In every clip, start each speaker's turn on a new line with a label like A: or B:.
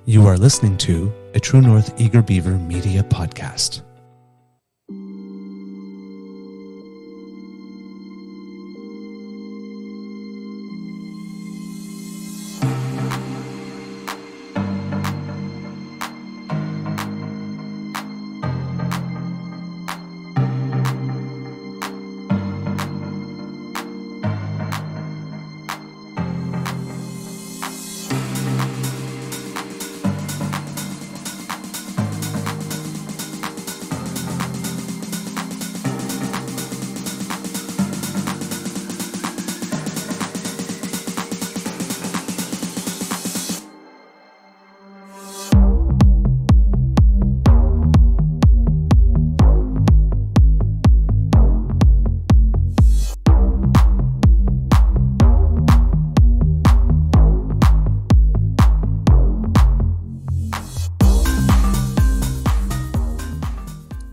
A: You are listening to a True North Eager Beaver Media Podcast.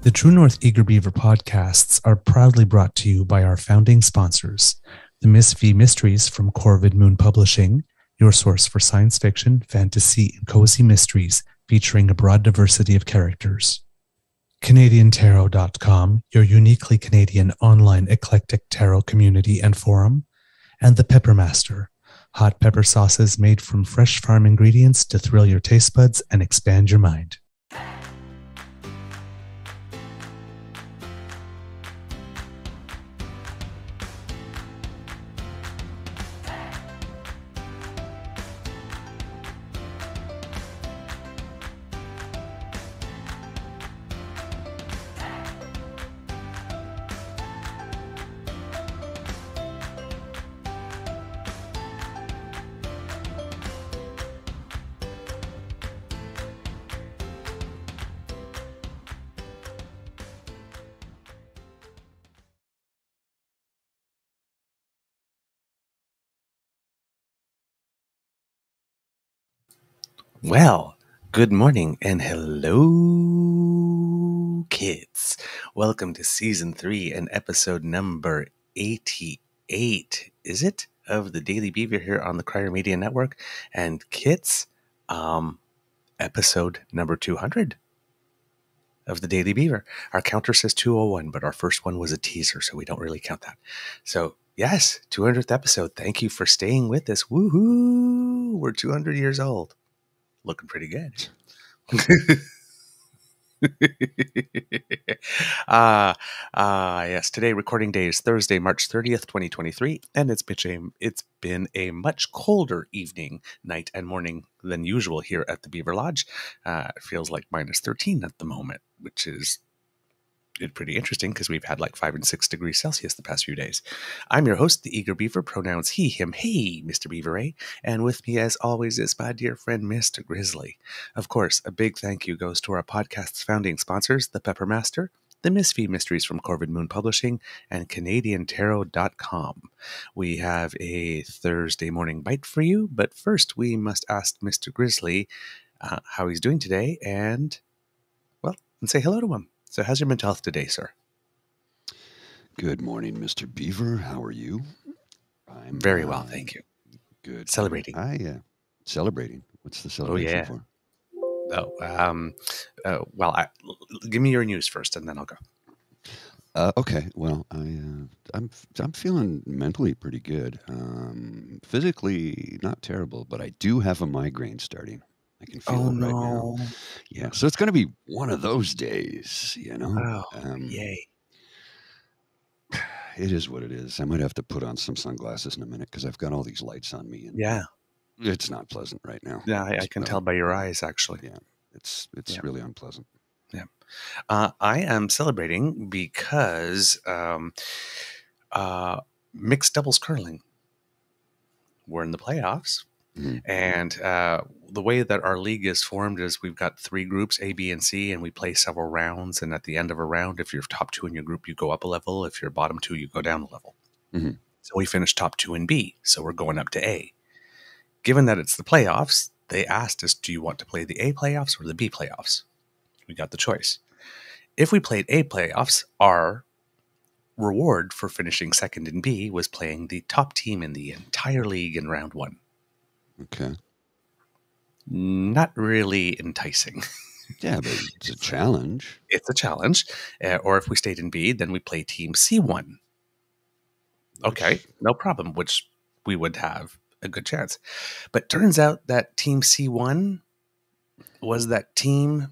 A: The True North Eager Beaver podcasts are proudly brought to you by our founding sponsors, the Miss V Mysteries from Corvid Moon Publishing, your source for science fiction, fantasy, and cozy mysteries featuring a broad diversity of characters. CanadianTarot.com, your uniquely Canadian online eclectic tarot community and forum, and the Peppermaster, hot pepper sauces made from fresh farm ingredients to thrill your taste buds and expand your mind. Well, good morning and hello, kids. Welcome to Season 3 and episode number 88, is it? Of the Daily Beaver here on the Crier Media Network. And kids, episode number 200 of the Daily Beaver. Our counter says 201, but our first one was a teaser, so we don't really count that. So, yes, 200th episode. Thank you for staying with us. Woohoo! We're 200 years old. Looking pretty good. Yes, today recording day is Thursday, March 30th, 2023, and it's been a much colder evening, night, and morning than usual here at the Beaver Lodge. It feels like minus 13 at the moment, which is pretty interesting because we've had like 5 and 6 degrees Celsius the past few days. I'm your host, the Eager Beaver, pronouns he, him, hey, Mr. Beaver A, and with me as always is my dear friend, Mr. Grizzly. Of course, a big thank you goes to our podcast's founding sponsors, the Peppermaster, the Miss V Mysteries from Corvid Moon Publishing, and CanadianTarot.com. We have a Thursday morning bite for you, but first we must ask Mr. Grizzly how he's doing today and say hello to him. So how's your mental health today, sir?
B: Good morning, Mr. Beaver. How are you?
A: I'm very well, thank you.
B: Good.
A: Celebrating.
B: Celebrating. What's the celebration for?
A: Give me your news first, and then I'll go.
B: Okay. Well, I'm feeling mentally pretty good. Physically, not terrible, but I do have a migraine starting. I can feel it right now. Yeah, so it's going to be one of those days, you know.
A: Yay.
B: It is what it is. I might have to put on some sunglasses in a minute because I've got all these lights on me. And
A: yeah.
B: It's not pleasant right now.
A: Yeah, I can tell by your eyes, actually.
B: Yeah, it's really unpleasant.
A: Yeah. I am celebrating because mixed doubles curling. We're in the playoffs. Mm-hmm. And the way that our league is formed is we've got 3 groups, A, B, and C, and we play several rounds. And at the end of a round, if you're top 2 in your group, you go up a level. If you're bottom 2, you go down a level. Mm-hmm. So we finished top 2 in B, so we're going up to A. Given that it's the playoffs, they asked us, do you want to play the A playoffs or the B playoffs? We got the choice. If we played A playoffs, our reward for finishing second in B was playing the top team in the entire league in round 1.
B: Okay.
A: not really enticing.
B: Yeah, but it's a challenge.
A: It's a challenge. Or if we stayed in B, then we play Team C1. Okay, no problem, which we would have a good chance. But turns out that Team C1 was that team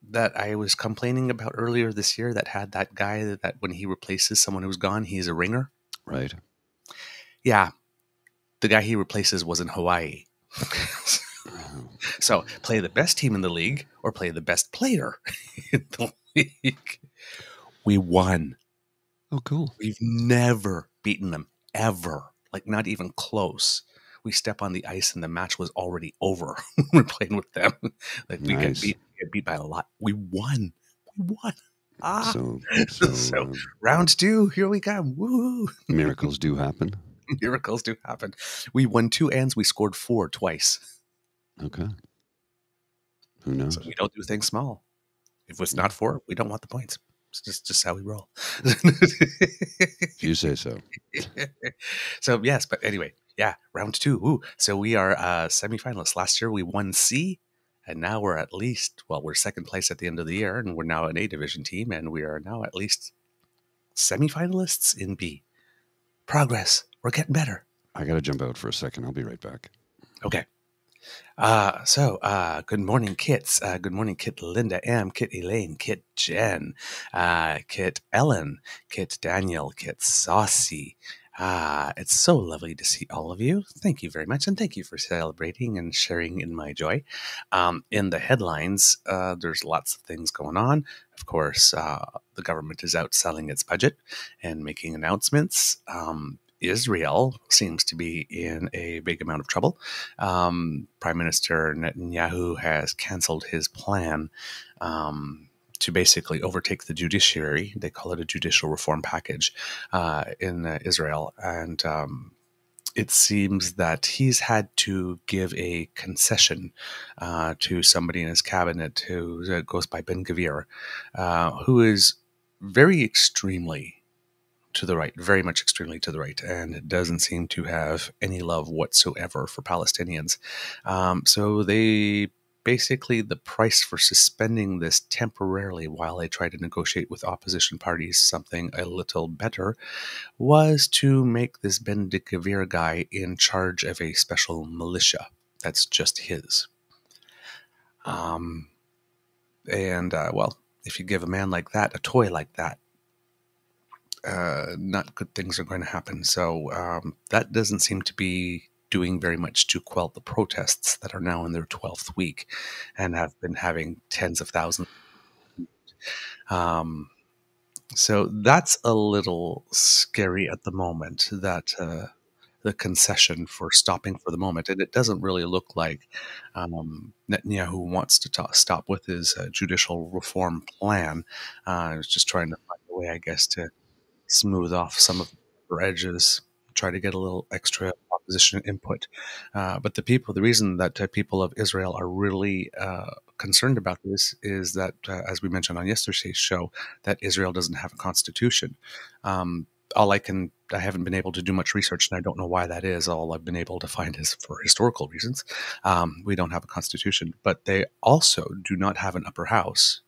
A: that I was complaining about earlier this year that had that guy that when he replaces someone who's gone, he's a ringer.
B: Right.
A: Yeah, the guy he replaces was in Hawaii. So play the best team in the league or play the best player in the league. We won.
B: Oh, cool.
A: We've never beaten them, ever. Like, not even close. We step on the ice and the match was already over. We're playing with them. Like, we get beat by a lot. We won. We won. So round 2, here we come. Woo!
B: Miracles do happen.
A: Miracles do happen. We won 2 ends. We scored 4 twice.
B: Okay. Who knows?
A: So we don't do things small. If it's not 4, we don't want the points. It's just how we roll.
B: If you say so.
A: So yes, but anyway, yeah, round 2. Ooh, so we are semifinalists. Last year we won C, and now we're at least, well, we're second place at the end of the year, and we're now an A division team, and we are now at least semifinalists in B. Progress. We're getting better.
B: I got to jump out for a second. I'll be right back.
A: Okay. Good morning, Kits. Good morning, Kit Linda M, Kit Elaine, Kit Jen, Kit Ellen, Kit Daniel, Kit Saucy. It's so lovely to see all of you. Thank you very much, and thank you for celebrating and sharing in my joy. In the headlines, there's lots of things going on. Of course, the government is out selling its budget and making announcements. Israel seems to be in a big amount of trouble. Prime Minister Netanyahu has canceled his plan to basically overtake the judiciary. They call it a judicial reform package in Israel. And it seems that he's had to give a concession to somebody in his cabinet who goes by Ben-Gvir, who is very extremely to the right, very much extremely to the right, and doesn't seem to have any love whatsoever for Palestinians. So they basically, the price for suspending this temporarily while they try to negotiate with opposition parties something a little better was to make this Ben Gvir guy in charge of a special militia that's just his. Well, if you give a man like that a toy like that, not good things are going to happen. So that doesn't seem to be doing very much to quell the protests that are now in their 12th week and have been having tens of thousands. So that's a little scary at the moment, that the concession for stopping for the moment. And it doesn't really look like Netanyahu wants to stop with his judicial reform plan. He's just trying to find a way, I guess, to smooth off some of the edges, try to get a little extra opposition input. But the reason that people of Israel are really concerned about this is that, as we mentioned on yesterday's show, that Israel doesn't have a constitution. I haven't been able to do much research, and I don't know why that is. All I've been able to find is for historical reasons. We don't have a constitution, but they also do not have an upper house.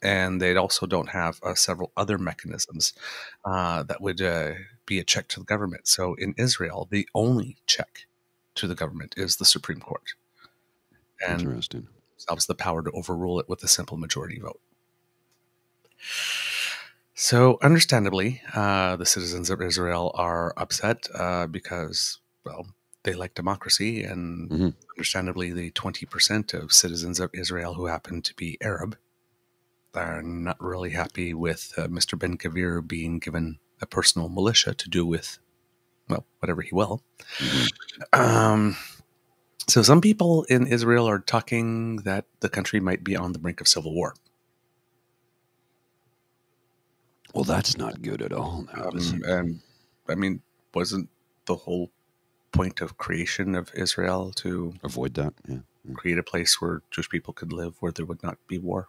A: And they also don't have several other mechanisms that would be a check to the government. So in Israel, the only check to the government is the Supreme Court. And
B: Interesting.
A: themselves the power to overrule it with a simple majority vote. So understandably, the citizens of Israel are upset because, well, they like democracy, and understandably, the 20% of citizens of Israel who happen to be Arab are not really happy with Mr. Ben-Gvir being given a personal militia to do with, well, whatever he will. So some people in Israel are talking that the country might be on the brink of civil war.
B: Well, that's not good at all.
A: And I mean, wasn't the whole point of creation of Israel to
B: avoid that? Yeah.
A: Create a place where Jewish people could live, where there would not be war.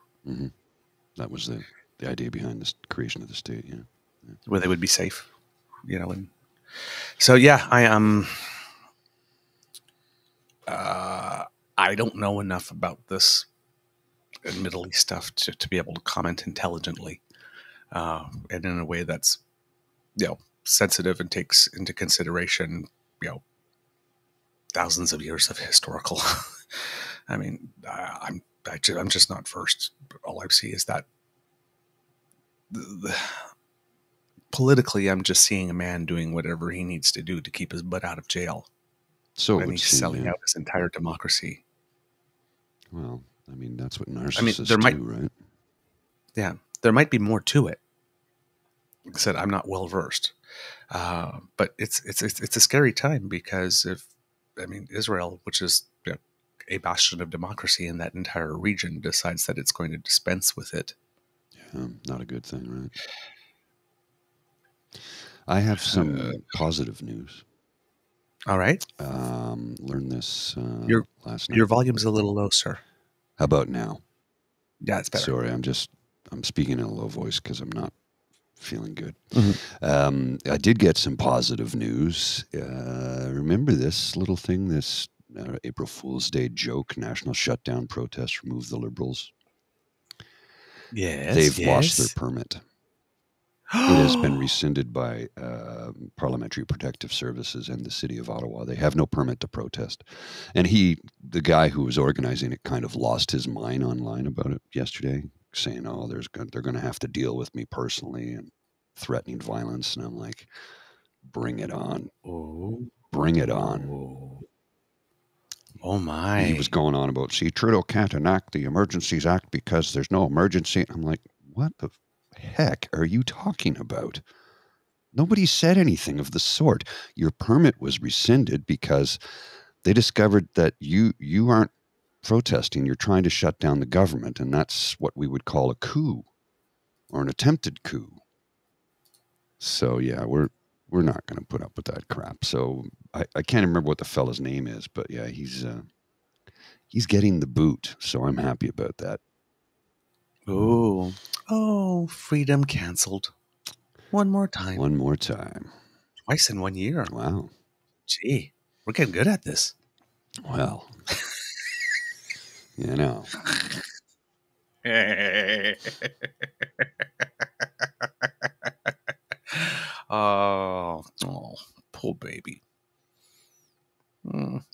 B: That was the idea behind the creation of the state. Yeah.
A: Where they would be safe, And so, yeah, I am. I don't know enough about this Middle East stuff to be able to comment intelligently, and in a way that's, sensitive and takes into consideration, thousands of years of historical. I mean, I'm just not versed. All I see is that politically, I'm just seeing a man doing whatever he needs to do to keep his butt out of jail.
B: So
A: and he's selling out his entire democracy.
B: Well, I mean, that's what narcissists do, right?
A: Yeah, there might be more to it. Like I said, I'm not well versed, but it's a scary time because Israel, which is a bastion of democracy in that entire region, decides that it's going to dispense with it.
B: Yeah, not a good thing, right? I have some positive news.
A: All right.
B: Learned this last night.
A: Your volume's a little low, sir.
B: How about now?
A: Yeah, it's better.
B: Sorry, I'm speaking in a low voice because I'm not feeling good.
A: Mm-hmm.
B: I did get some positive news. Remember this little thing, this April Fool's Day joke, national shutdown protest, remove the Liberals?
A: Yes.
B: They've lost their permit. It has been rescinded by Parliamentary Protective Services and the City of Ottawa. They have no permit to protest. And the guy who was organizing it, kind of lost his mind online about it yesterday, saying, "Oh, they're going to have to deal with me personally," and threatening violence. And I'm like, bring it on.
A: Oh.
B: Bring it on.
A: Oh, my.
B: He was going on about, see, Trudeau can't enact the Emergencies Act because there's no emergency. I'm like, what the heck are you talking about? Nobody said anything of the sort. Your permit was rescinded because they discovered that you aren't protesting. You're trying to shut down the government, and that's what we would call a coup or an attempted coup. So yeah, we're not going to put up with that crap. So I can't remember what the fella's name is, but yeah, he's getting the boot. So I'm happy about that.
A: Oh, freedom canceled. One more time.
B: One more time.
A: Twice in 1 year.
B: Wow.
A: Gee, we're getting good at this.
B: Well, you know.
A: Oh, poor baby.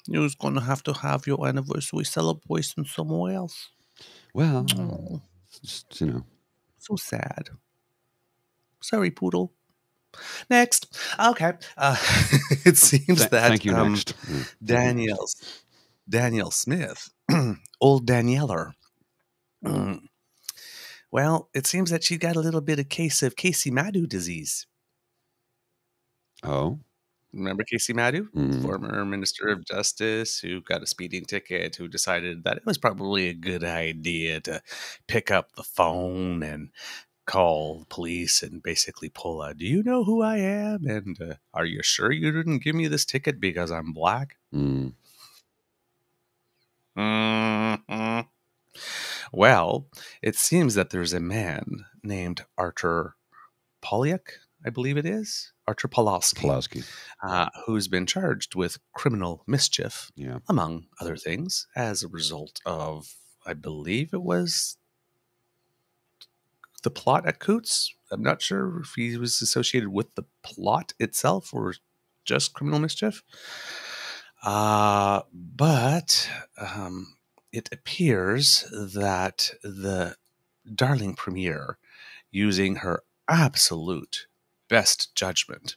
A: You're going to have your anniversary celebration somewhere else.
B: Well, just,
A: so sad. Sorry, poodle. Next. Okay. It seems that
B: thank you. Next,
A: Danielle Smith, old Danieller. Well, it seems that she got a little bit of case of Casey Madhu disease.
B: Oh.
A: Remember Casey Madhu,
B: Mm-hmm.
A: former Minister of Justice, who got a speeding ticket, who decided that it was probably a good idea to pick up the phone and call the police and basically pull a, do you know who I am? And are you sure you didn't give me this ticket because I'm black?
B: Mm.
A: Mm-hmm. Well, it seems that there's a man named Artur Polyak, I believe it is, Artur Pawlowski, who's been charged with criminal mischief, among other things, as a result of, I believe it was the plot at Coots. I'm not sure if he was associated with the plot itself or just criminal mischief. But it appears that the darling premier, using her absolute best judgment,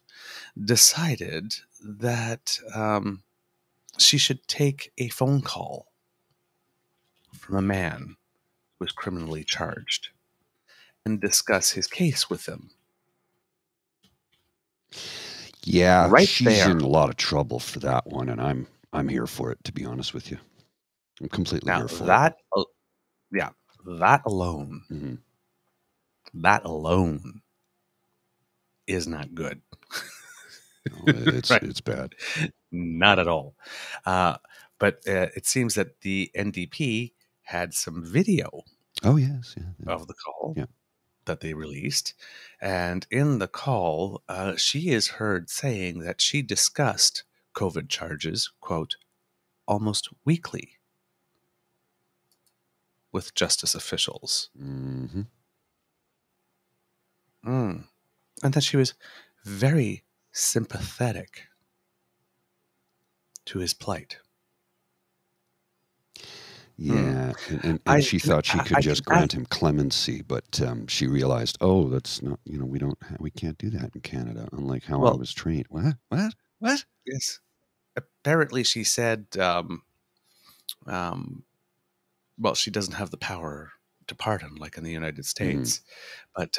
A: decided that she should take a phone call from a man who was criminally charged and discuss his case with him.
B: Yeah, she's in a lot of trouble for that one, and I'm here for it, to be honest with you. I'm completely here for it.
A: Yeah, that alone, that alone is not good.
B: It's bad.
A: Not at all. But it seems that the NDP had some video
B: of
A: the call that they released. And in the call, she is heard saying that she discussed COVID charges, quote, almost weekly with justice officials.
B: Mm-hmm.
A: And that she was very sympathetic to his plight.
B: Yeah, and she thought she could just grant him clemency, but she realized, oh, that's not, we can't do that in Canada, unlike how I was trained. What?
A: Yes. Apparently she said, well, she doesn't have the power to pardon like in the United States, but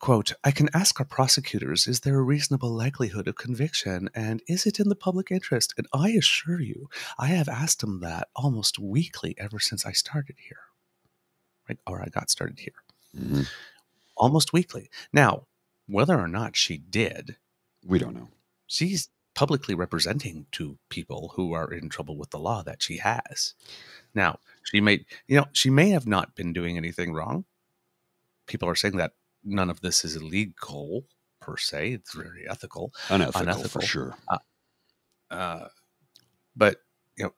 A: quote, I can ask our prosecutors, is there a reasonable likelihood of conviction, and is it in the public interest? And I assure you, I have asked them that almost weekly ever since I started here. Right? Or I got started here. Almost weekly. Now, whether or not she did,
B: we don't know.
A: She's publicly representing to people who are in trouble with the law that she has. Now, she may have not been doing anything wrong. People are saying that none of this is illegal per se. It's very ethical.
B: Unethical for sure.
A: But,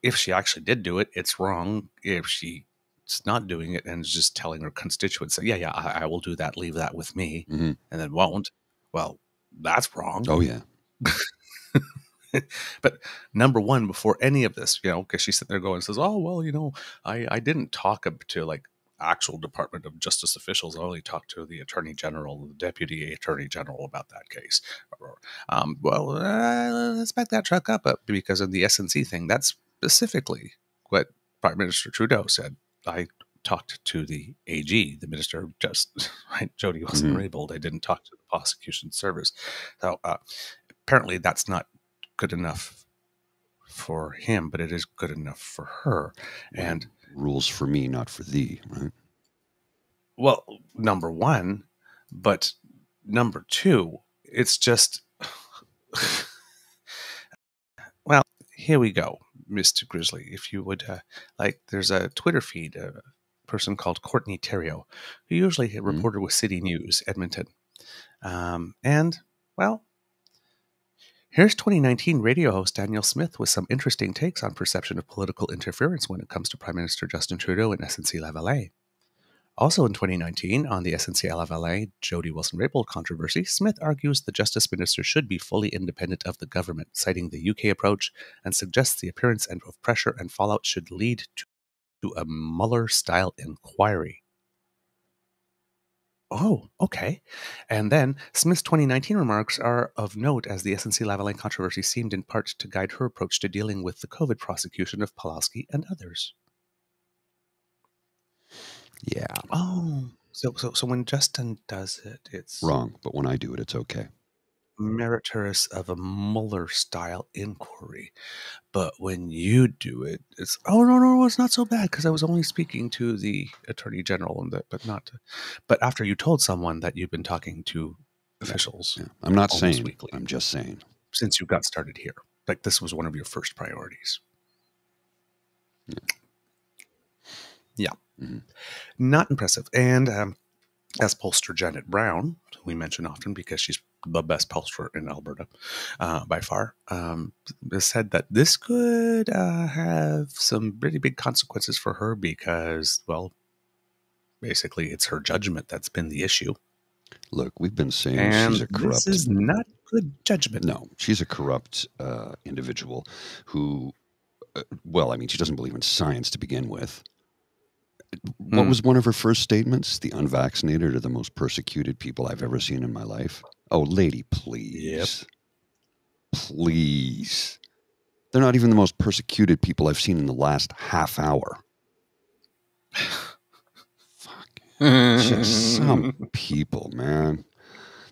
A: if she actually did do it, it's wrong. If she's not doing it and is just telling her constituents, yeah, I will do that, leave that with me, and then won't, well, that's wrong.
B: Oh, yeah.
A: But number one, before any of this, because she's sitting there going, says, oh, well, I didn't talk to like actual Department of Justice officials. I only talked to the Attorney General, the Deputy Attorney General about that case. Let's back that truck up because of the SNC thing. That's specifically what Prime Minister Trudeau said. I talked to the AG, the Minister of Justice, right? Jody Wilson-Raybould. I didn't talk to the prosecution service. So apparently that's not good enough for him, but it is good enough for her. And
B: rules for me, not for thee, right?
A: Well, number one, but number two, it's just, well, here we go, Mr. Grizzly. If you would, there's a Twitter feed, a person called Courtney Theriault, who usually a reporter with City News, Edmonton. And, well, here's 2019 radio host Danielle Smith with some interesting takes on perception of political interference when it comes to Prime Minister Justin Trudeau and SNC-Lavalin. Also in 2019, on the SNC-Lavalin Jody Wilson-Raybould controversy, Smith argues the Justice Minister should be fully independent of the government, citing the UK approach, and suggests the appearance of pressure and fallout should lead to a Mueller-style inquiry. Oh, okay. And then Smith's 2019 remarks are of note as the SNC-Lavalin controversy seemed in part to guide her approach to dealing with the COVID prosecution of Pulaski and others.
B: Yeah.
A: Oh, so when Justin does it, it's
B: wrong, but when I do it, it's okay.
A: Meritorious of a Mueller-style inquiry. But when you do it, it's, oh, no, it's not so bad because I was only speaking to the Attorney General, but after you told someone that you've been talking to officials.
B: Yeah. I'm not saying,
A: weekly,
B: I'm just saying.
A: Since you got started here, like this was one of your first priorities. Yeah. Not impressive. And as pollster Janet Brown, who we mention often because she's the best pollster in Alberta by far, has said that this could have some pretty big consequences for her because, well, basically it's her judgment that's been the issue.
B: Look, we've been saying she's a corrupt...
A: This is not good judgment.
B: No, she's a corrupt individual who, she doesn't believe in science to begin with. What was one of her first statements? The unvaccinated are the most persecuted people I've ever seen in my life. Oh, lady, please.
A: Yep.
B: Please. They're not even the most persecuted people I've seen in the last half hour. Fuck. Just some people, man.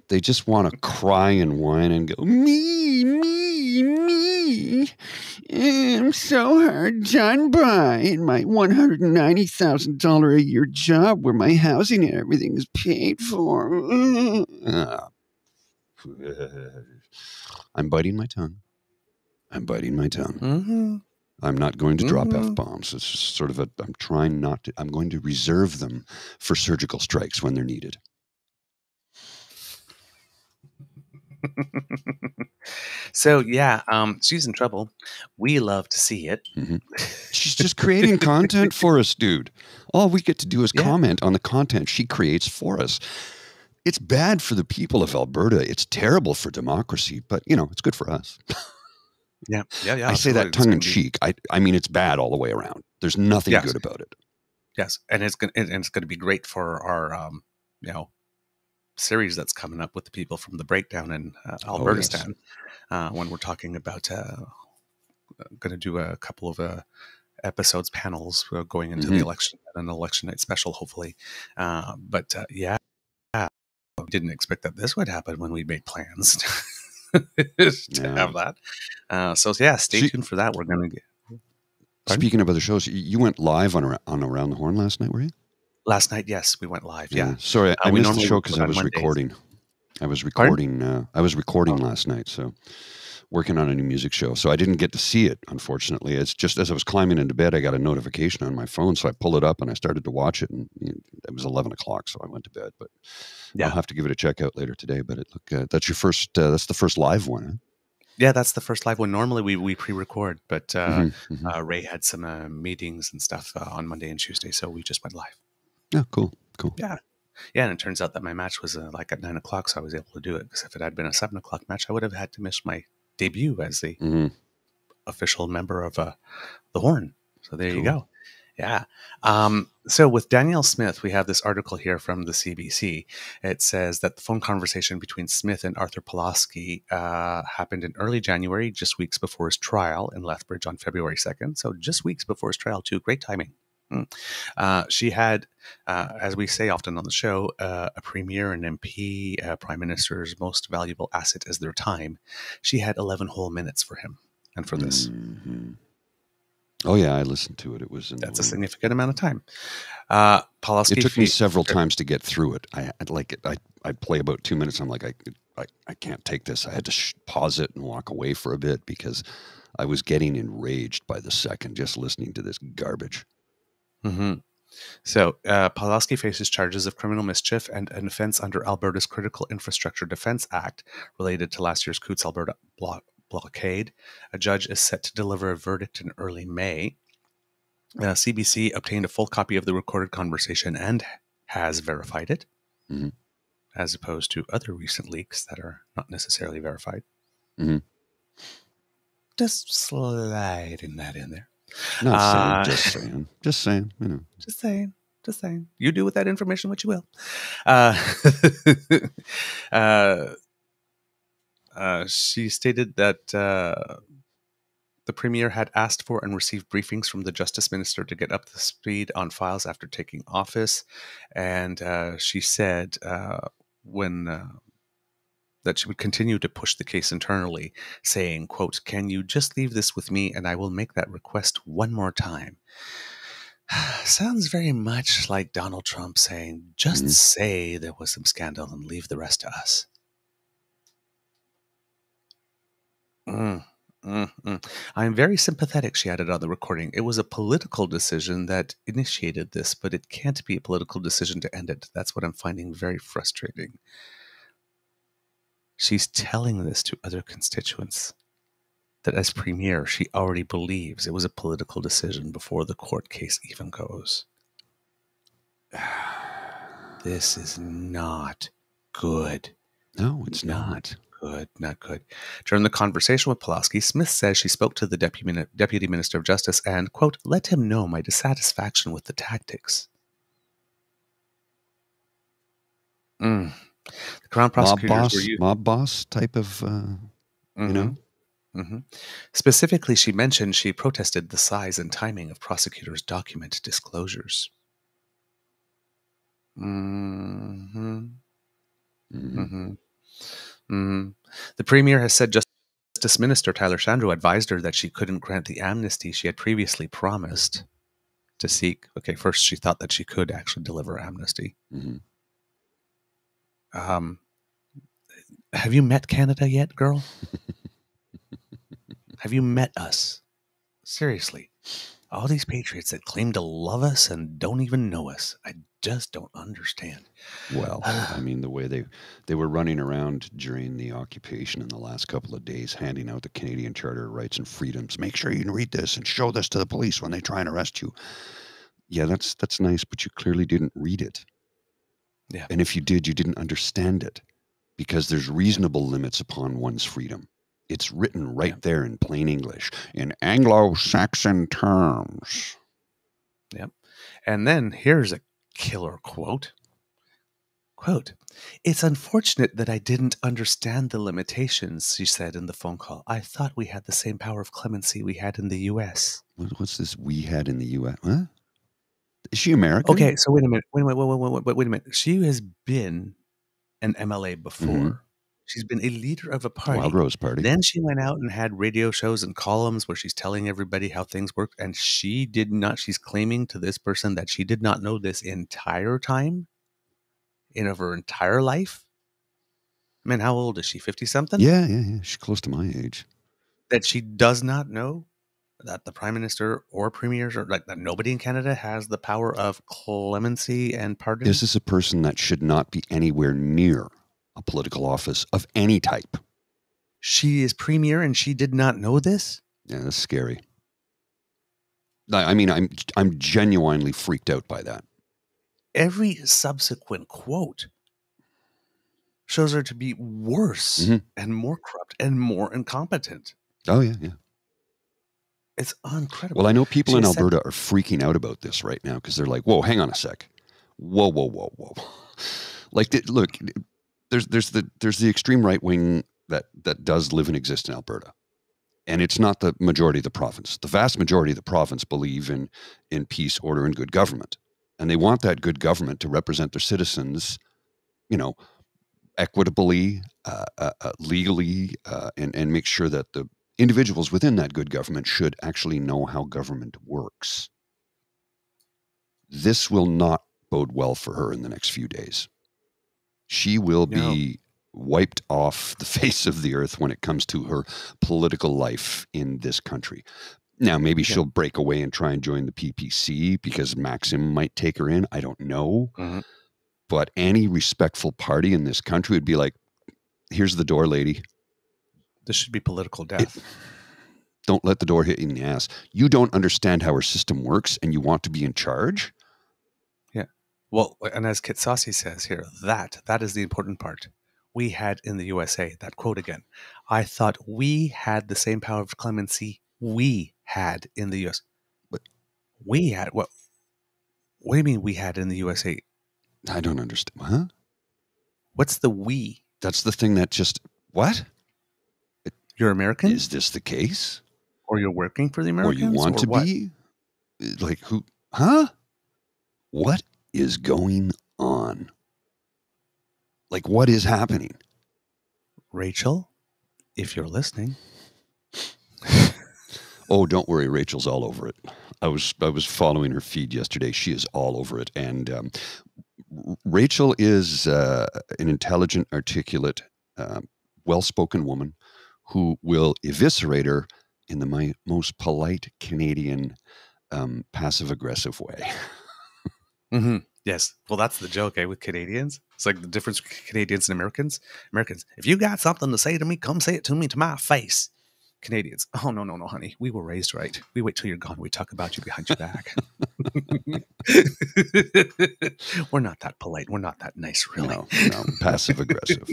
B: They just want to cry and whine and go, me. I'm so hard done by in my $190,000 a year job where my housing and everything is paid for. I'm biting my tongue. I'm not going to drop F-bombs. It's just sort of I'm trying not to. I'm going to reserve them for surgical strikes when they're needed.
A: So yeah, she's in trouble. We love to see it.
B: She's just creating content for us, dude. All we get to do is
A: Yeah.
B: comment on the content she creates for us. It's bad for the people of Alberta. It's terrible for democracy, but it's good for us.
A: Yeah.
B: I say that tongue in cheek. I mean, it's bad all the way around. There's nothing good about it.
A: Yes, and it's gonna be great for our series that's coming up with the people from the breakdown in Alberta when we're talking about going to do a couple of episodes, panels going into the election and an election night special, hopefully. But didn't expect that this would happen when we made plans to have that. So yeah, stay tuned for that. We're going to get. Pardon?
B: Speaking of other shows, you went live on Around the Horn last night, were you?
A: Last night, yes, we went live. Yeah.
B: Sorry, I missed the show because I was recording. I was recording. Last night, so working on a new music show. So I didn't get to see it, unfortunately. It's just as I was climbing into bed, I got a notification on my phone, so I pulled it up and I started to watch it, and it was 11 o'clock, so I went to bed. But I'll have to give it a check out later today. But that's your first. That's the first live one. Huh?
A: Yeah, that's the first live one. Normally we pre-record, but Ray had some meetings and stuff on Monday and Tuesday, so we just went live.
B: Yeah, cool.
A: Yeah, and it turns out that my match was like at 9 o'clock, so I was able to do it. Because if it had been a 7 o'clock match, I would have had to miss my debut as the official member of the Horn. So there you go. Yeah. So with Danielle Smith, we have this article here from the CBC. It says that the phone conversation between Smith and Arthur Pulaski happened in early January, just weeks before his trial in Lethbridge on February 2nd. So just weeks before his trial, too. Great timing. She had, as we say often on the show, a premier, an MP, prime minister's most valuable asset is their time. She had 11 whole minutes for him and for this.
B: Oh yeah, I listened to it. It was
A: that's a significant amount of time.
B: Pulaski. It took me several times to get through it. I'd play about 2 minutes. I'm like, I can't take this. I had to pause it and walk away for a bit because I was getting enraged by the second just listening to this garbage.
A: So Pulaski faces charges of criminal mischief and an offense under Alberta's Critical Infrastructure Defence Act related to last year's Coutts Alberta blockade. A judge is set to deliver a verdict in early May. CBC obtained a full copy of the recorded conversation and has verified it, as opposed to other recent leaks that are not necessarily verified. Just sliding that in there.
B: Not saying, just saying,
A: Just saying. You do with that information what you will. She stated that the Premier had asked for and received briefings from the Justice Minister to get up to speed on files after taking office. And she said that she would continue to push the case internally, saying, quote, "Can you just leave this with me and I will make that request one more time?" Sounds very much like Donald Trump saying, just say there was some scandal and leave the rest to us. I'm very sympathetic, she added on the recording. It was a political decision that initiated this, but it can't be a political decision to end it. That's what I'm finding very frustrating. She's telling this to other constituents, that as Premier, she already believes it was a political decision before the court case even goes. This is not good.
B: No, it's not.
A: Not good. During the conversation with Pulaski, Smith says she spoke to the Deputy Minister of Justice and, quote, let him know my dissatisfaction with the tactics. The Crown prosecutors
B: mob boss type of,
A: Specifically, she mentioned she protested the size and timing of prosecutors' document disclosures. The Premier has said Justice Minister Tyler Shandro advised her that she couldn't grant the amnesty she had previously promised to seek. Okay, first she thought that she could actually deliver amnesty. Have you met Canada yet, girl? Have you met us? Seriously. All these patriots that claim to love us and don't even know us. I just don't understand.
B: Well, I mean, the way they were running around during the occupation in the last couple of days, handing out the Canadian Charter of Rights and Freedoms. Make sure you can read this and show this to the police when they try and arrest you. Yeah, that's nice, but you clearly didn't read it.
A: Yeah.
B: And if you did, you didn't understand it, because there's reasonable limits upon one's freedom. It's written right there in plain English, in Anglo-Saxon terms.
A: Yep. And then here's a killer quote. Quote, "It's unfortunate that I didn't understand the limitations," she said in the phone call. "I thought we had the same power of clemency we had in the U.S."
B: What's this we had in the U.S.? Huh? Is she American?
A: Okay, so wait a minute. She has been an MLA before.
B: Mm-hmm.
A: She's been a leader of a party.
B: Wild Rose Party.
A: Then she went out and had radio shows and columns where she's telling everybody how things work. And she did not, she's claiming to this person that she did not know this entire time in her entire life. I mean, how old is she? 50 something?
B: Yeah. She's close to my age.
A: That she does not know that the prime minister or premiers, or like that nobody in Canada has the power of clemency and pardon.
B: This is a person that should not be anywhere near a political office of any type.
A: She is premier and she did not know this?
B: Yeah, that's scary. I mean, I'm genuinely freaked out by that.
A: Every subsequent quote shows her to be worse and more corrupt and more incompetent.
B: Oh, yeah.
A: It's incredible.
B: Well, I know people in Alberta are freaking out about this right now because they're like, whoa, hang on a sec. Whoa. Like, look, there's the extreme right wing that does live and exist in Alberta. And it's not the majority of the province. The vast majority of the province believe in peace, order, and good government. And they want that good government to represent their citizens, equitably, legally, and make sure that the individuals within that good government should actually know how government works. This will not bode well for her in the next few days. She will be wiped off the face of the earth when it comes to her political life in this country. Now, maybe she'll break away and try and join the PPC because Maxim might take her in. I don't know. Mm-hmm. But any respectful party in this country would be like, here's the door, lady.
A: This should be political death.
B: Don't let the door hit you in the ass. You don't understand how our system works and you want to be in charge?
A: Yeah. Well, and as Kit Saucy says here, that is the important part. We had in the USA, that quote again, "I thought we had the same power of clemency we had in the US." But we had what? What do you mean we had in the USA?
B: I don't understand. Huh?
A: What's the we?
B: That's the thing that just, what?
A: You're American?
B: Is this the case?
A: Or you're working for the Americans?
B: Or you want to be? Like who? Huh? What is going on? Like, what is happening?
A: Rachel, if you're listening.
B: Oh, don't worry. Rachel's all over it. I was following her feed yesterday. She is all over it. And Rachel is an intelligent, articulate, well-spoken woman who will eviscerate her in the most polite Canadian passive-aggressive way.
A: Mm-hmm. Yes. Well, that's the joke, with Canadians. It's like the difference between Canadians and Americans. Americans, if you got something to say to me, come say it to me to my face. Canadians, oh, no, honey. We were raised right. We wait till you're gone. We talk about you behind your back. We're not that polite. We're not that nice, really.
B: No, passive-aggressive.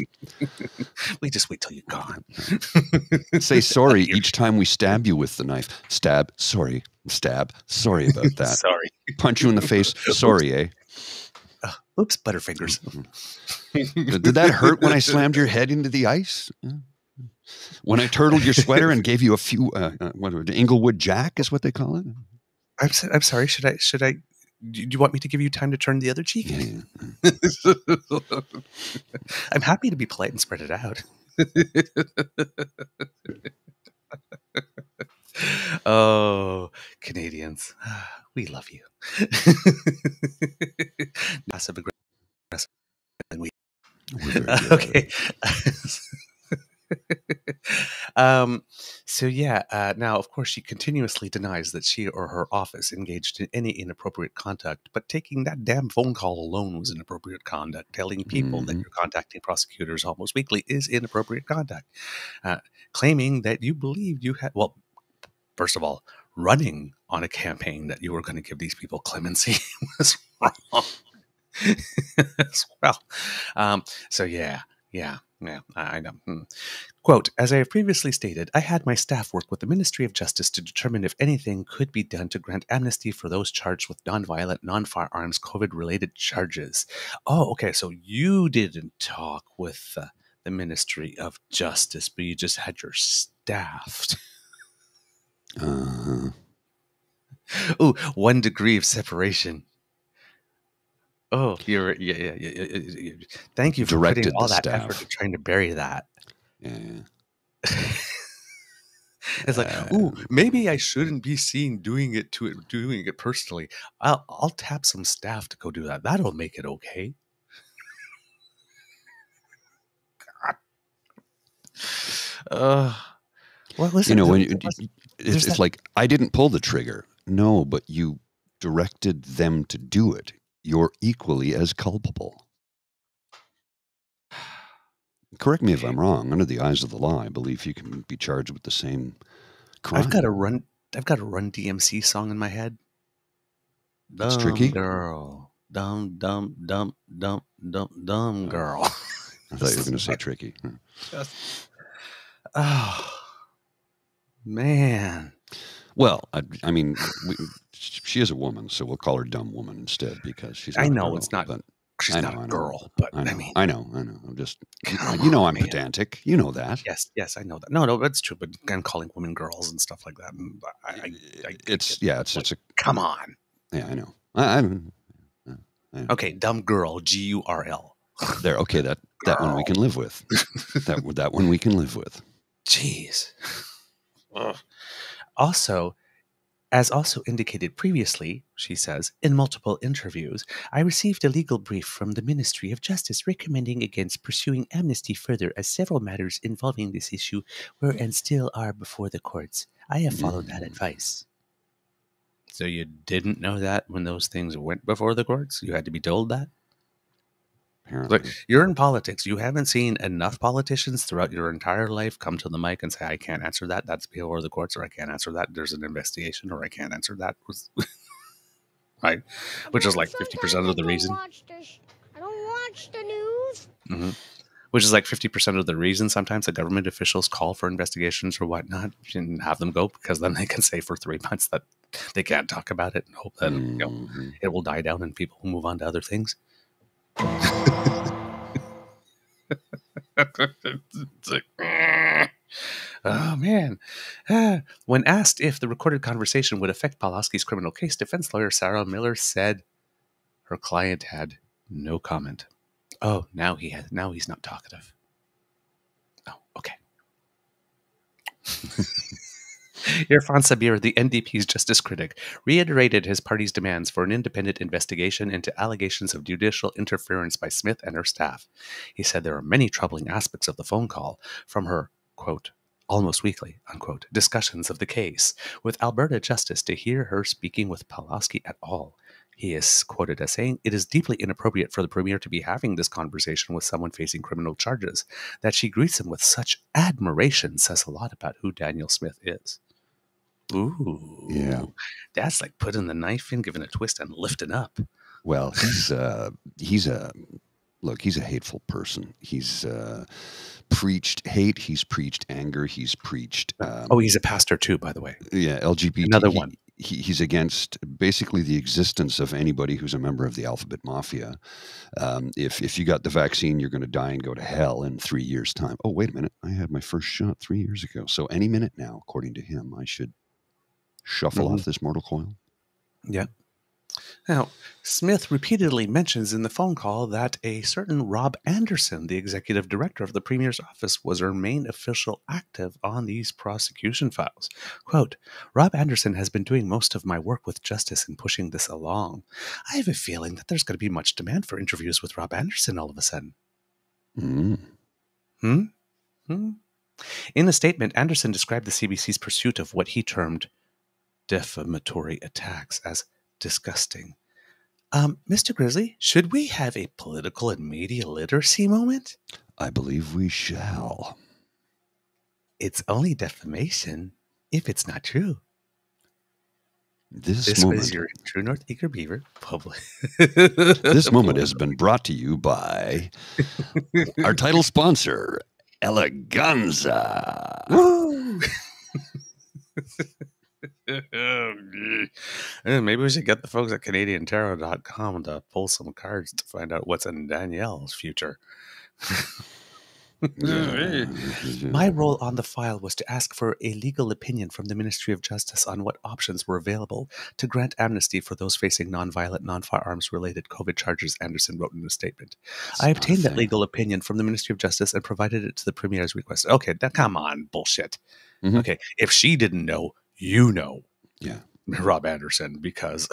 A: We just wait till you're gone.
B: Say sorry each time we stab you with the knife. Stab, sorry. Stab, sorry about that.
A: Sorry.
B: Punch you in the face, sorry, eh?
A: Oops, Butterfingers.
B: Did that hurt when I slammed your head into the ice? When I turtled your sweater and gave you a few, the Inglewood Jack is what they call it?
A: I'm sorry. Should I? Do you want me to give you time to turn the other cheek?
B: Yeah.
A: I'm happy to be polite and spread it out. Oh, Canadians, we love you. Passive aggressive, and we. Okay. So yeah, now of course she continuously denies that she or her office engaged in any inappropriate conduct, but taking that damn phone call alone was inappropriate conduct. Telling people that
B: Mhm.
A: you're contacting prosecutors almost weekly is inappropriate conduct. Claiming that you believed you had, well, first of all, running on a campaign that you were going to give these people clemency was wrong as well. So yeah, I know. Quote, as I have previously stated, I had my staff work with the Ministry of Justice to determine if anything could be done to grant amnesty for those charged with nonviolent, non-firearms, COVID-related charges. Oh, okay, so you didn't talk with the Ministry of Justice, but you just had your staff.
B: Uh-huh.
A: Ooh, 1 degree of separation. Oh, yeah. Thank you for putting
B: Directed
A: all
B: the
A: that effort to
B: staff.
A: trying to bury that.
B: Yeah.
A: It's like, ooh, maybe I shouldn't be seen doing it personally. I'll tap some staff to go do that. That'll make it okay. Uh, well, listen,
B: When
A: there's
B: it's
A: that.
B: like I didn't pull the trigger. No, but you directed them to do it. You're equally as culpable. Correct me if I'm wrong. Under the eyes of the law, I believe you can be charged with the same
A: I've got
B: crime.
A: a run. I've got a Run DMC song in my head.
B: It's
A: Dumb
B: tricky.
A: girl, dumb
B: Oh,
A: girl.
B: I thought you were going to say tricky.
A: Just, oh man.
B: Well, I mean, she is a woman, so we'll call her dumb woman instead because she's
A: I
B: not a
A: know
B: girl.
A: it's not.
B: But
A: She's not a
B: I
A: girl, but
B: I
A: I
B: know,
A: mean,
B: I know, I know. I'm just,
A: come
B: I'm
A: on, man.
B: pedantic. You know that.
A: Yes, I know that. No, that's true. But I'm calling women girls and stuff like that. And I
B: It's
A: get,
B: it's a
A: come on.
B: yeah. I know. I
A: Okay, dumb girl, GURL.
B: there. Okay, that one we
A: Girl.
B: can live with. that one we can live with.
A: Jeez. Ugh. Also, as also indicated previously, she says, in multiple interviews, I received a legal brief from the Ministry of Justice recommending against pursuing amnesty further as several matters involving this issue were and still are before the courts. I have followed that advice. So you didn't know that when those things went before the courts? You had to be told that? Like,
B: Apparently,
A: you're in politics. You haven't seen enough politicians throughout your entire life come to the mic and say, I can't answer that. That's before the courts, or I can't answer that. There's an investigation, or I can't answer that. Right? Which is like 50% of the reason.
C: I don't watch the news.
A: Mm-hmm. Which is like 50% of the reason sometimes the government officials call for investigations or whatnot and have them go, because then they can say for 3 months that they can't talk about it and hope that it will die down and people will move on to other things. It's like, oh man. When asked if the recorded conversation would affect Pawlowski's criminal case, defense lawyer Sarah Miller said her client had no comment. Oh, now he's not talkative. Oh, okay. Irfan Sabir, the NDP's justice critic, reiterated his party's demands for an independent investigation into allegations of judicial interference by Smith and her staff. He said there are many troubling aspects of the phone call, from her, quote, almost weekly, unquote, discussions of the case, with Alberta Justice to hear her speaking with Pawlowski at all. He is quoted as saying, it is deeply inappropriate for the Premier to be having this conversation with someone facing criminal charges. That she greets him with such admiration says a lot about who Danielle Smith is. Ooh.
B: yeah.
A: That's like putting the knife in, giving a twist, and lifting up.
B: Well, he's a look. He's a hateful person. He's preached hate. He's preached anger. He's preached.
A: Oh, he's a pastor too, by the way.
B: Yeah, LGBT.
A: Another one.
B: He's against basically the existence of anybody who's a member of the alphabet mafia. If you got the vaccine, you're going to die and go to hell in 3 years' time. Oh, wait a minute. I had my first shot 3 years ago. So any minute now, according to him, I should shuffle off this mortal coil.
A: Yeah. Now, Smith repeatedly mentions in the phone call that a certain Rob Anderson, the executive director of the Premier's office, was her main official active on these prosecution files. Quote, Rob Anderson has been doing most of my work with justice in pushing this along. I have a feeling that there's going to be much demand for interviews with Rob Anderson all of a sudden.
B: Mm.
A: Hmm? In a statement, Anderson described the CBC's pursuit of what he termed defamatory attacks as disgusting. Mr. Grizzly, should we have a political and media literacy moment?
B: I believe we shall.
A: It's only defamation if it's not true.
B: This
A: was
B: moment,
A: your True North Eager Beaver public.
B: This moment has been brought to you by our title sponsor, Eleganza.
A: Woo! Maybe we should get the folks at CanadianTarot.com to pull some cards to find out what's in Danielle's future. My role on the file was to ask for a legal opinion from the Ministry of Justice on what options were available to grant amnesty for those facing nonviolent, non-firearms-related COVID charges, Anderson wrote in a statement. I obtained that legal opinion from the Ministry of Justice and provided it to the Premier's request. Okay, now come on, bullshit. Mm-hmm. Okay, if she didn't know, you know.
B: Yeah.
A: Rob Anderson, because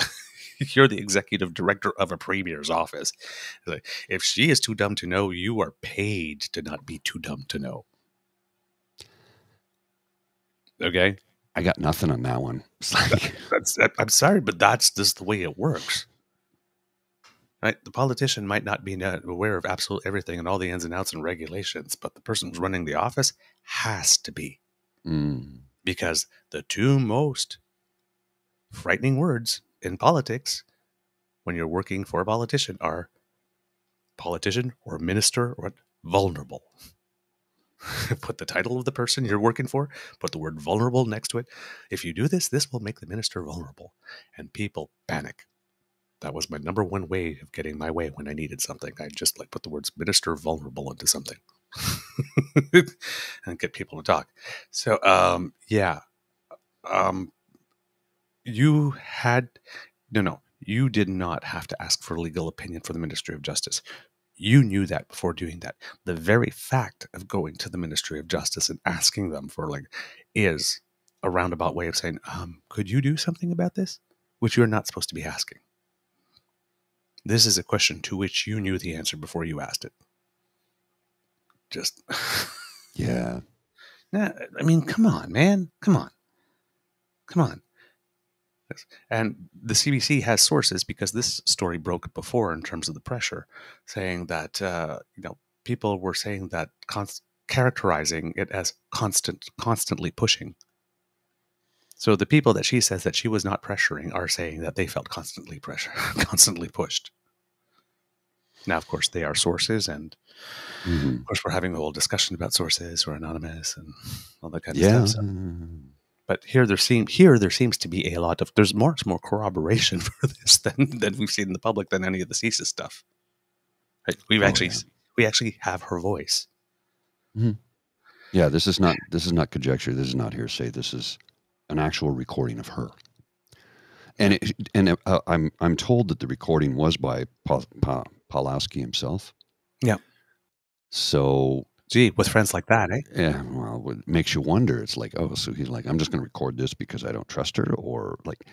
A: you're the executive director of a premier's office. Like, if she is too dumb to know, you are paid to not be too dumb to know. Okay?
B: I got nothing on that one.
A: I'm sorry, but that's just the way it works. Right? The politician might not be aware of absolutely everything and all the ins and outs and regulations, but the person who's running the office has to be. Because the two most frightening words in politics when you're working for a politician are politician or minister or vulnerable. Put the title of the person you're working for, put the word vulnerable next to it. If you do this, this will make the minister vulnerable. And people panic. That was my number one way of getting my way when I needed something. I just put the words minister vulnerable into something and get people to talk. So, you did not have to ask for a legal opinion from the Ministry of Justice. You knew that before doing that. The very fact of going to the Ministry of Justice and asking them for is a roundabout way of saying, could you do something about this? Which you're not supposed to be asking. This is a question to which you knew the answer before you asked it. Just.
B: Yeah.
A: Nah, I mean, come on, man. Come on. And the CBC has sources, because this story broke before in terms of the pressure, saying that people were saying that characterizing it as constantly pushing. So the people that she says that she was not pressuring are saying that they felt constantly pushed. Now, of course, they are sources, and of course, we're having a whole discussion about sources or anonymous and all that kind of stuff. So. But here there seems to be a lot of, there's more corroboration for this than we've seen in the public than any of the CISA stuff. Right? We actually have her voice.
B: Mm-hmm. Yeah, this is not conjecture. This is not hearsay. This is an actual recording of her. And I'm told that the recording was by Pawlowski himself.
A: Yeah.
B: So.
A: Gee, with friends like that, eh?
B: Yeah, well, it makes you wonder. It's like, oh, so he's like, I'm just going to record this because I don't trust her, or like.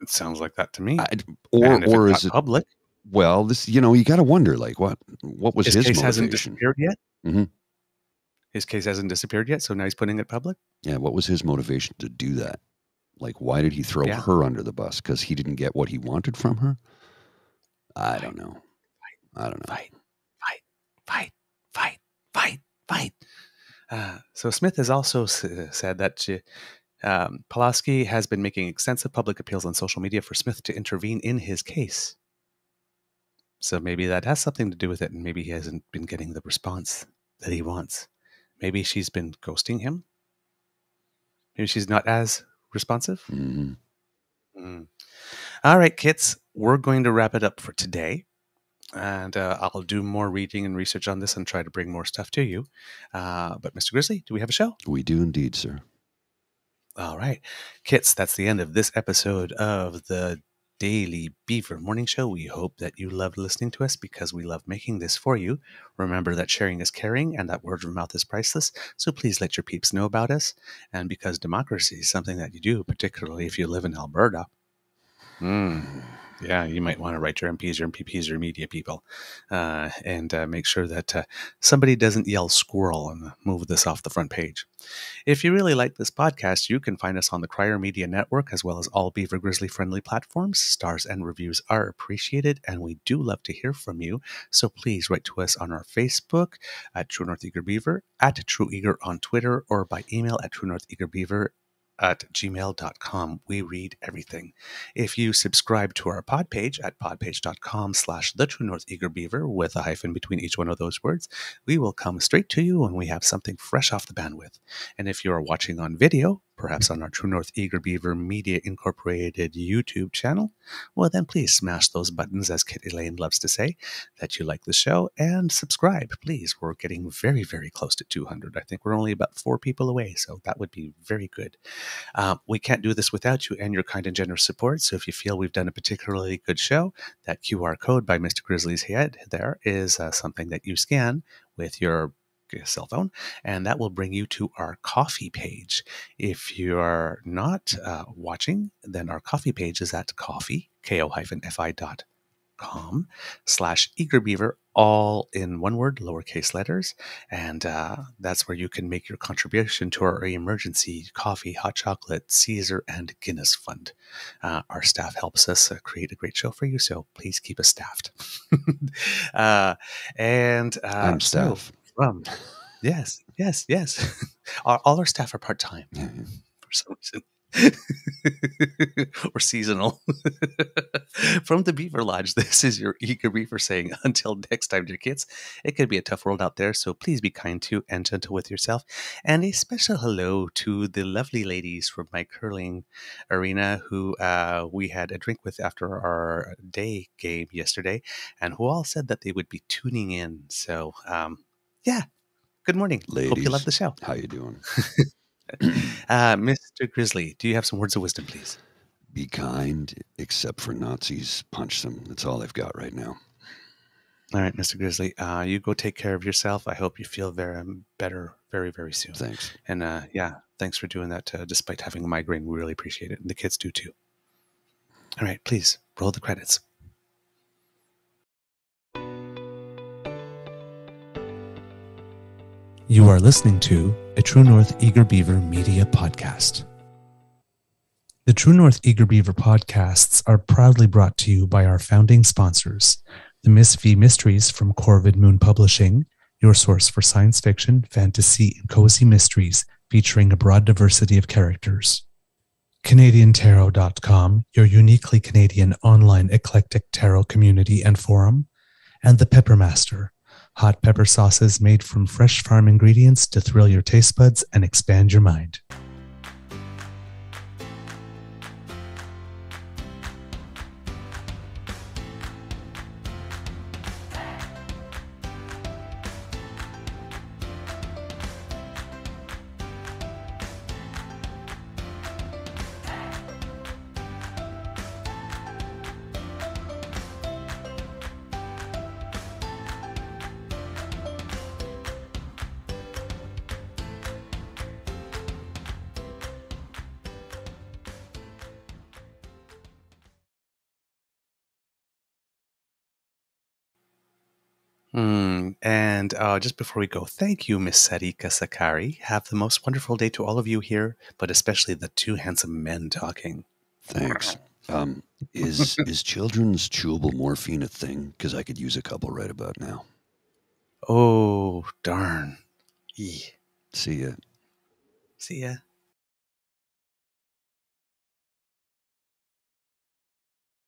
A: It sounds like that to me.
B: Or is it
A: public?
B: Well, this, you got to wonder, what was his
A: case
B: motivation?
A: Hasn't disappeared yet.
B: Mm-hmm.
A: His case hasn't disappeared yet, so now he's putting it public.
B: Yeah, what was his motivation to do that? Why did he throw her under the bus? Because he didn't get what he wanted from her? I don't know.
A: Fight. So Smith has also said that Pawlowski has been making extensive public appeals on social media for Smith to intervene in his case. So maybe that has something to do with it, and maybe he hasn't been getting the response that he wants. Maybe she's been ghosting him. Maybe she's not as responsive.
B: Mm-hmm.
A: All right, kits, we're going to wrap it up for today. And I'll do more reading and research on this and try to bring more stuff to you. But Mr. Grizzly, do we have a show?
B: We do indeed, sir.
A: All right. Kits, that's the end of this episode of the Daily Beaver Morning Show. We hope that you loved listening to us, because we love making this for you. Remember that sharing is caring and that word of mouth is priceless. So please let your peeps know about us. And because democracy is something that you do, particularly if you live in Alberta. Yeah, you might want to write your MPs, your MPPs, your media people, and make sure that somebody doesn't yell squirrel and move this off the front page. If you really like this podcast, you can find us on the Crier Media Network as well as all Beaver Grizzly friendly platforms. Stars and reviews are appreciated, and we do love to hear from you. So please write to us on our Facebook at True North Eager Beaver, at True Eager on Twitter, or by email at truenortheagerbeaver@gmail.com. We read everything. If you subscribe to our pod page at podpage.com/the True North Eager Beaver with a hyphen between each one of those words, we will come straight to you when we have something fresh off the bandwidth. And if you are watching on video, perhaps on our True North Eager Beaver Media Incorporated YouTube channel, well then please smash those buttons, as Kit Elaine loves to say, that you like the show, and subscribe, please. We're getting very, very close to 200. I think we're only about 4 people away, so that would be very good. We can't do this without you and your kind and generous support, so if you feel we've done a particularly good show, that QR code by Mr. Grizzly's head there is something that you scan with your cell phone, and that will bring you to our coffee page. If you are not watching, then our coffee page is at ko-fi.com/eagerbeaver, all in one word, lowercase letters, and that's where you can make your contribution to our emergency coffee, hot chocolate, Caesar, and Guinness fund. Our staff helps us create a great show for you, so please keep us staffed.
B: I'm staff.
A: Yes. All our staff are part-time for some reason. Or seasonal. From the Beaver Lodge, this is your Eager Beaver saying, until next time, dear kids, it can be a tough world out there, so please be kind to and gentle with yourself. And a special hello to the lovely ladies from my curling arena who we had a drink with after our day game yesterday, and who all said that they would be tuning in. So, yeah, good morning.
B: Ladies,
A: hope you love the show.
B: How you doing?
A: Mr. Grizzly, do you have some words of wisdom, please?
B: Be kind, except for Nazis. Punch them. That's all I've got right now.
A: All right, Mr. Grizzly, you go take care of yourself. I hope you feel better very, very soon.
B: Thanks.
A: And yeah, thanks for doing that despite having a migraine. We really appreciate it. And the kids do too. All right, please roll the credits. You are listening to a True North Eager Beaver Media Podcast. The True North Eager Beaver podcasts are proudly brought to you by our founding sponsors, the Miss V Mysteries from Corvid Moon Publishing, your source for science fiction, fantasy, and cozy mysteries featuring a broad diversity of characters. CanadianTarot.com, your uniquely Canadian online eclectic tarot community and forum, and The Peppermaster, hot pepper sauces made from fresh farm ingredients to thrill your taste buds and expand your mind. And just before we go, thank you, Miss Sarika Sakari. Have the most wonderful day to all of you here, but especially the two handsome men talking.
B: Thanks. Is children's chewable morphine a thing? Because I could use a couple right about now.
A: Oh, darn.
B: See ya.
A: See ya.